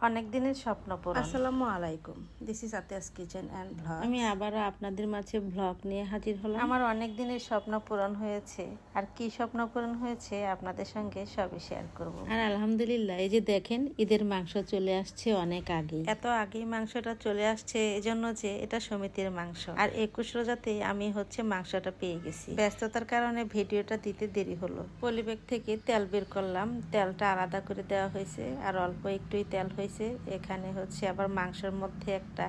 অনেক দিনের স্বপ্ন পূরণ। আসসালামু আলাইকুম, this is Atiya's kitchen and blog. আমি আবারও আপনাদের মাঝে ব্লগ নিয়ে হাজির হলাম। আমার অনেক দিনের স্বপ্ন পূরণ হয়েছে, আর কি স্বপ্ন পূরণ হয়েছে আপনাদের সঙ্গে সবই শেয়ার করব। আর আলহামদুলিল্লাহ, এই যে দেখেন ঈদের মাংস চলে আসছে অনেক আগে। এত আগেই মাংসটা চলে আসছে এজন্য যে এটা সমিতির মাংস, আর 21 রোজাতে আমি মাংসটা পেয়ে গেছি। ব্যস্ততার কারণে ভিডিওটা দিতে দেরি হলো। পলিব্যাগ থেকে তেল বের করলাম, তেলটা আলাদা করে দেওয়া হয়েছে, আর অল্প একটুই তেল হয়েছে। এখানে আবার মাংসের মধ্যে একটা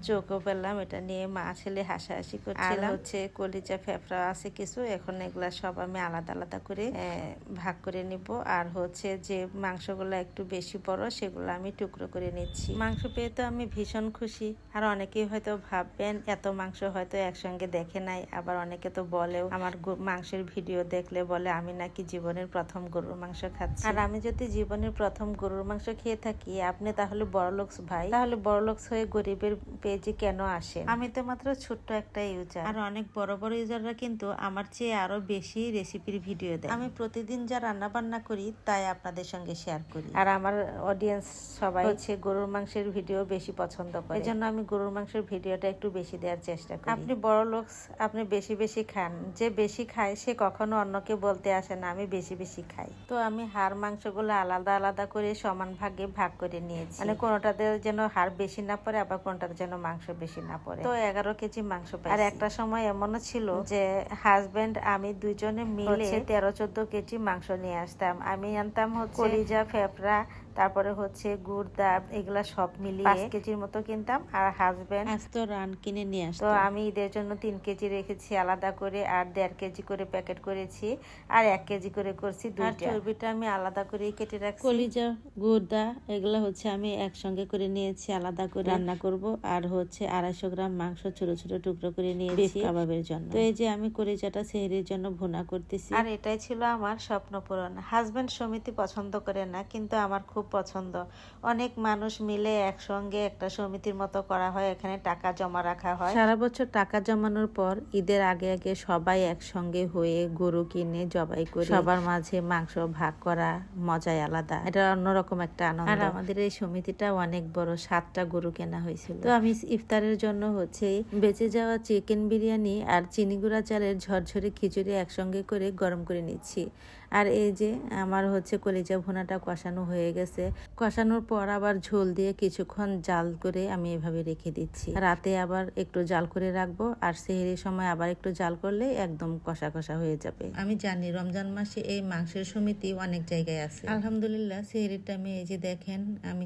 চোখও পেলাম, এটা নিয়ে মা ছেলে হাসাহাসি করছিলাম। আর কলিজা ফেফড়া আছে কিছু, এখন এগুলা সব আমি আলাদা আলাদা করে ভাগ করে নিব। আর যে মাংসগুলো একটু বেশি বড় সেগুলো আমি টুকরো করে নিচ্ছি। মাংস পেয়ে তো আমি ভীষণ খুশি। আর অনেকেই হয়তো ভাববেন এত মাংস হয়তো একসঙ্গে দেখে নাই, আবার অনেকে তো বলেও আমার মাংসের ভিডিও দেখলে বলে আমি নাকি জীবনের প্রথম গরুর মাংস খাচ্ছি। আর আমি যদি জীবনের প্রথম গরুর মাংস খেয়ে থাকি, আপনি তাহলে বড়লোকস ভাই, তাহলে বড়লোকস হয়ে গরিবের পেজে কেন আসেন? আমি তো মাত্র ছোট্ট একটা ইউজার, আর অনেক বড় বড় ইউজাররা কিন্তু আমার চেয়ে আরো বেশি রেসিপির ভিডিও দেয়। আমি প্রতিদিন যা রান্না বান্না করি তাই আপনাদের সঙ্গে শেয়ার করি, আর আমার অডিয়েন্স সবাই গরুর মাংসের ভিডিও বেশি পছন্দ করে, এজন্য আমি গরুর মাংসের ভিডিওটা একটু বেশি দেওয়ার চেষ্টা করি। আপনি বড়লোকস, আপনি বেশি বেশি খান। যে বেশি খায় সে কখনো অন্যকে বলতে আসে না আমি বেশি বেশি খাই। তো আমি হাড় মাংসগুলো আলাদা আলাদা করে সমান ভাগে ভাগ করে নিয়েছি, মানে কোনোটাতে যেন হাড় বেশি না পড়ে, আবার কোনোটাতে যেন মাংস বেশি না পড়ে। তো 11 কেজি মাংস পাই। আর একটা সময় এমনও ছিল যে হাজবেন্ড আমি দুজনে মিলে 13-14 কেজি মাংস নিয়ে আসতাম। আমি আনতাম কলিজা, ফেফড়া, তারপরে গুড়দা, এগুলা সব মিলিয়ে 5 কেজির মতো কিনতাম, আর হাজবেন্ড তো রান কিনে নিয়ে আসতো। তো আমি ঈদের জন্য 3 কেজি রেখেছি আলাদা করে, আর 1.5 কেজি করে প্যাকেট করেছি, আর 1 কেজি করে করছি দুইটা। চর্বিটা আমি আলাদা করে কেটে রাখছি। কলিজা, গুড়দা এগুলা আমি একসঙ্গে করে নিয়েছি, আলাদা করে রান্না করব। আর 250 গ্রাম মাংস ছোট ছোট টুকরো করে নিয়েছি কাবাবের জন্য। তো এই যে আমি কলিজাটা সেহরির জন্য ভুনা করতেছি। আর এটাই ছিল আমার স্বপ্ন পূরণ। হাজবেন্ড সমিতি পছন্দ করে না, কিন্তু আমার খুব পছন্দ। অনেক মানুষ মিলে একসঙ্গে একটা সমিতির মতো করা হয়, এখানে টাকা জমা রাখা হয়। সারা বছর টাকা জমানোর পর ঈদের আগে আগে সবাই একসঙ্গে হয়ে গরু কিনে জবাই করে সবার মাঝে মাংস ভাগ করা মজাই আলাদা, এটা অন্যরকম একটা আনন্দ। আর আমাদের এই সমিতিটা অনেক বড়, 7টা গরু কেনা হয়েছিল। তো আমি ইফতারের জন্য বেঁচে যাওয়া চিকেন বিরিয়ানি আর চিনি গুঁড়া চালের ঝরঝরে খিচুড়ি একসঙ্গে করে গরম করে নিচ্ছি। আর এই যে আমার কলিজা ভুনাটা কষানো হয়ে গেছে। কষানোর পর আবার ঝোল দিয়ে কিছুক্ষণ জাল করে আমি এভাবে রেখে দিচ্ছি। রাতে আবার একটু জাল করে রাখবো, আর সেহরির সময় আবার একটু জাল করলে একদম কষা কষা হয়ে যাবে। আমি জানি রমজান মাসে এই মাংসের সমিতি অনেক জায়গায় আছে। আলহামদুলিল্লাহ সেহরির টাইমে এই যে দেখেন আমি